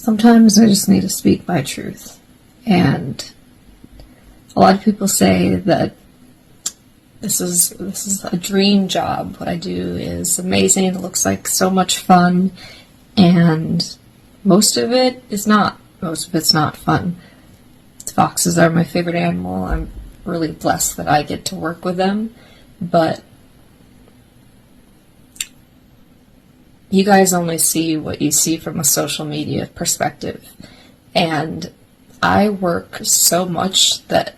Sometimes I just need to speak my truth. And a lot of people say that this is a dream job. What I do is amazing. It looks like so much fun. And most of it is not. Most of it's not fun. Foxes are my favorite animal. I'm really blessed that I get to work with them. But you guys only see what you see from a social media perspective. And I work so much that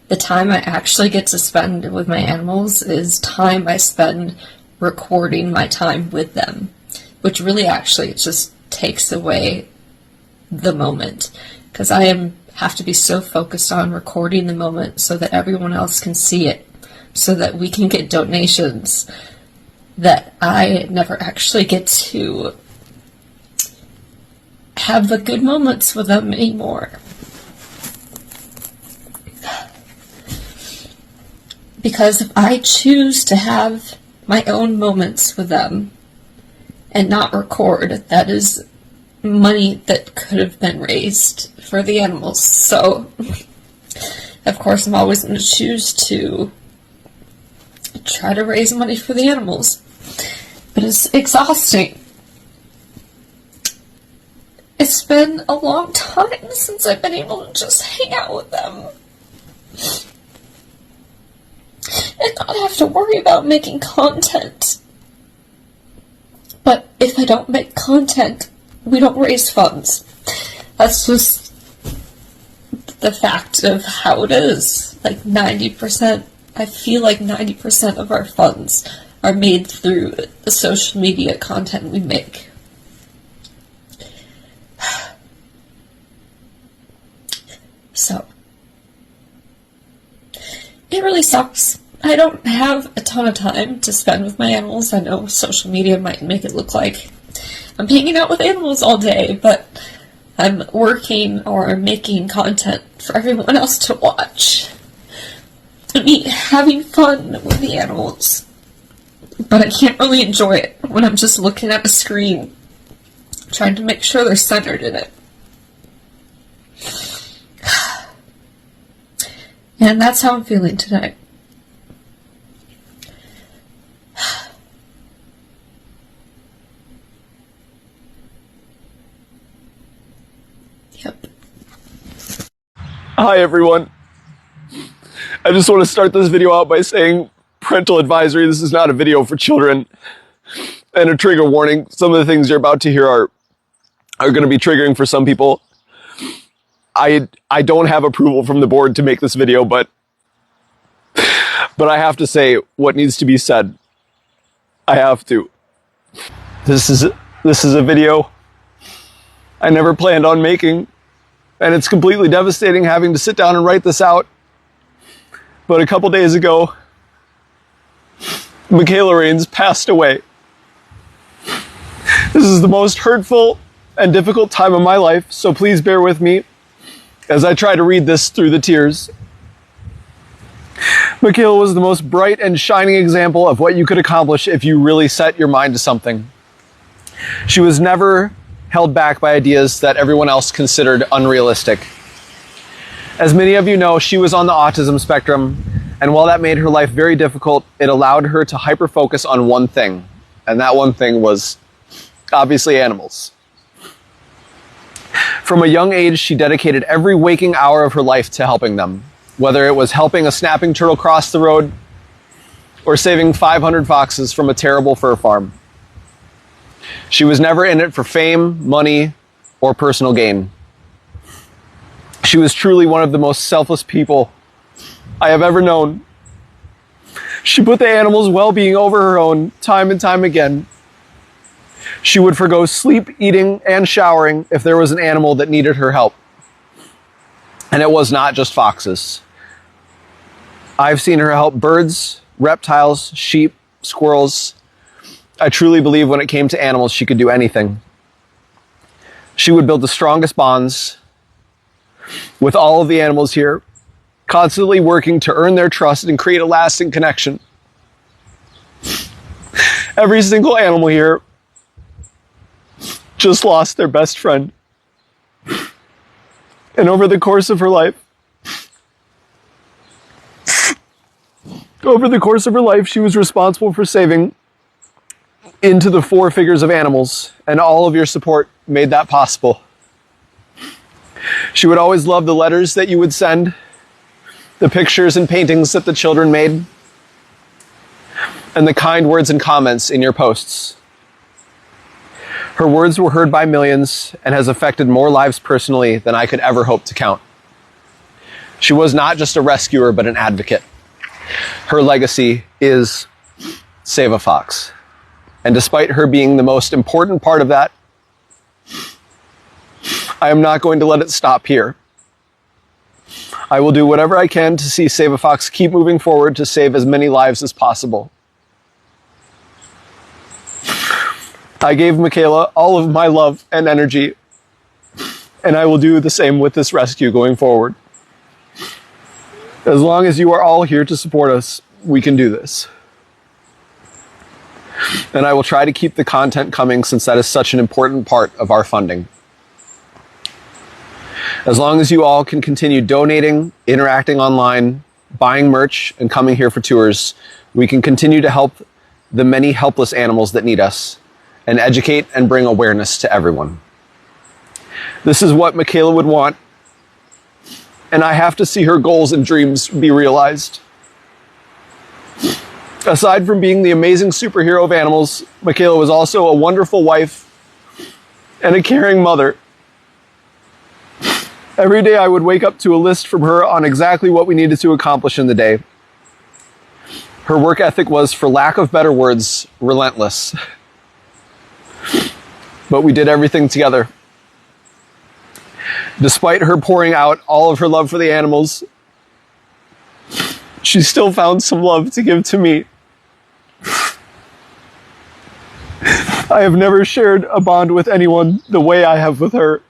the time I actually get to spend with my animals is time I spend recording my time with them, which really actually just takes away the moment, because I have to be so focused on recording the moment so that everyone else can see it, so that we can get donations, that I never actually get to have the good moments with them anymore. Because if I choose to have my own moments with them and not record, that is money that could have been raised for the animals. So, of course, I'm always going to choose to try to raise money for the animals. But it's exhausting. It's been a long time since I've been able to just hang out with them and not have to worry about making content. But if I don't make content, we don't raise funds. That's just the fact of how it is. Like 90%, I feel like 90% of our funds are made through the social media content we make. So, it really sucks. I don't have a ton of time to spend with my animals. I know social media might make it look like I'm hanging out with animals all day, but I'm working or making content for everyone else to watch. And me having fun with the animals. But I can't really enjoy it when I'm just looking at a screen, trying to make sure they're centered in it. And that's how I'm feeling tonight. Yep. Hi everyone. I just want to start this video out by saying parental advisory. This is not a video for children. And a trigger warning. Some of the things you're about to hear are going to be triggering for some people. I don't have approval from the board to make this video, but I have to say what needs to be said. I have to. This is a video I never planned on making, and it's completely devastating having to sit down and write this out. But a couple days ago, Mikayla Raines passed away. This is the most hurtful and difficult time of my life, so please bear with me as I try to read this through the tears. Mikayla was the most bright and shining example of what you could accomplish if you really set your mind to something. She was never held back by ideas that everyone else considered unrealistic. As many of you know, she was on the autism spectrum, and while that made her life very difficult, it allowed her to hyper-focus on one thing, and that one thing was obviously animals. From a young age, she dedicated every waking hour of her life to helping them, whether it was helping a snapping turtle cross the road or saving 500 foxes from a terrible fur farm. She was never in it for fame, money, or personal gain. She was truly one of the most selfless people I have ever known. She put the animals' well-being over her own time and time again. She would forgo sleep, eating, and showering if there was an animal that needed her help. And it was not just foxes. I've seen her help birds, reptiles, sheep, squirrels. I truly believe when it came to animals, she could do anything. She would build the strongest bonds with all of the animals here, constantly working to earn their trust and create a lasting connection. Every single animal here just lost their best friend And over the course of her life, she was responsible for saving into the 4 figures of animals, and all of your support made that possible. She would always love the letters that you would send, the pictures and paintings that the children made, and the kind words and comments in your posts. Her words were heard by millions and has affected more lives personally than I could ever hope to count. She was not just a rescuer, but an advocate. Her legacy is SaveAFox. And despite her being the most important part of that, I am not going to let it stop here. I will do whatever I can to see SaveAFox keep moving forward to save as many lives as possible. I gave Mikayla all of my love and energy, and I will do the same with this rescue going forward. As long as you are all here to support us, we can do this. And I will try to keep the content coming since that is such an important part of our funding. As long as you all can continue donating, interacting online, buying merch, and coming here for tours, we can continue to help the many helpless animals that need us and educate and bring awareness to everyone. This is what Mikayla would want, and I have to see her goals and dreams be realized. Aside from being the amazing superhero of animals, Mikayla was also a wonderful wife and a caring mother. Every day I would wake up to a list from her on exactly what we needed to accomplish in the day. Her work ethic was, for lack of better words, relentless. But we did everything together. Despite her pouring out all of her love for the animals, she still found some love to give to me. I have never shared a bond with anyone the way I have with her.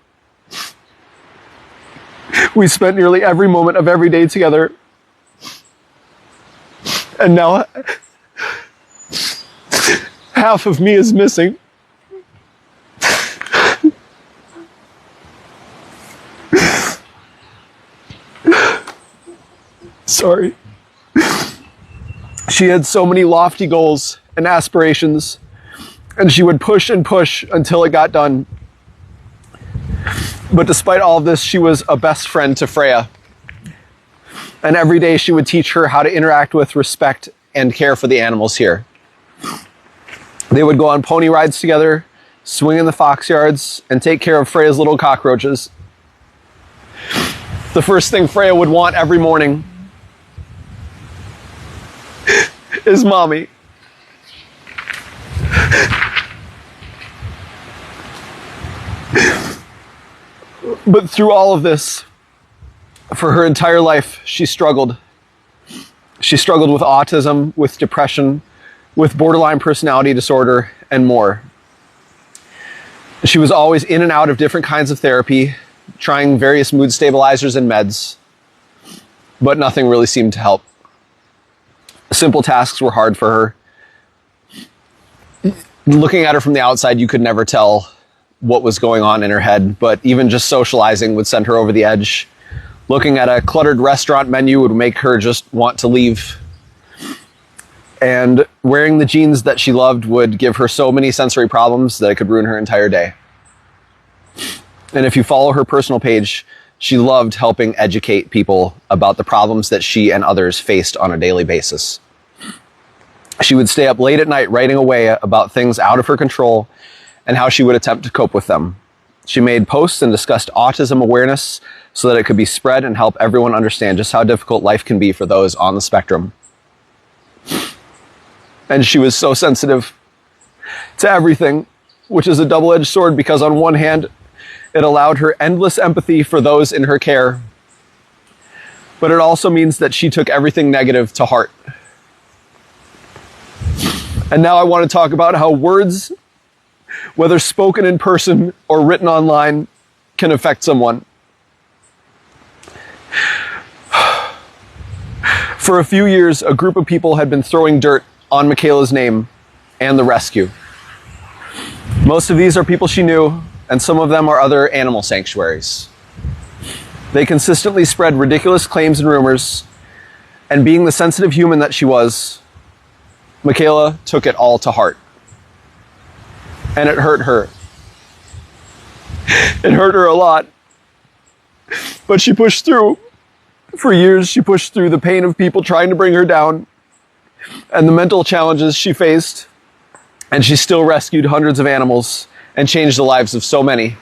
We spent nearly every moment of every day together. And now half of me is missing. Sorry. She had so many lofty goals and aspirations, and she would push and push until it got done. But despite all of this, she was a best friend to Freya. And every day she would teach her how to interact with, respect, and care for the animals here. They would go on pony rides together, swing in the fox yards, and take care of Freya's little cockroaches. The first thing Freya would want every morning is mommy. But through all of this, for her entire life, she struggled. She struggled with autism, with depression, with borderline personality disorder, and more. She was always in and out of different kinds of therapy, trying various mood stabilizers and meds, but nothing really seemed to help. Simple tasks were hard for her. Looking at her from the outside, you could never tell what was going on in her head, but even just socializing would send her over the edge. Looking at a cluttered restaurant menu would make her just want to leave. And wearing the jeans that she loved would give her so many sensory problems that it could ruin her entire day. And if you follow her personal page, she loved helping educate people about the problems that she and others faced on a daily basis. She would stay up late at night writing away about things out of her control and how she would attempt to cope with them. She made posts and discussed autism awareness so that it could be spread and help everyone understand just how difficult life can be for those on the spectrum. And she was so sensitive to everything, which is a double-edged sword because on one hand, it allowed her endless empathy for those in her care, but it also means that she took everything negative to heart. And now I want to talk about how words, whether spoken in person or written online, can affect someone. For a few years, a group of people had been throwing dirt on Mikayla's name and the rescue. Most of these are people she knew, and some of them are other animal sanctuaries. They consistently spread ridiculous claims and rumors, and being the sensitive human that she was, Mikayla took it all to heart. And it hurt her. It hurt her a lot. But she pushed through. For years, she pushed through the pain of people trying to bring her down and the mental challenges she faced. And she still rescued hundreds of animals and changed the lives of so many.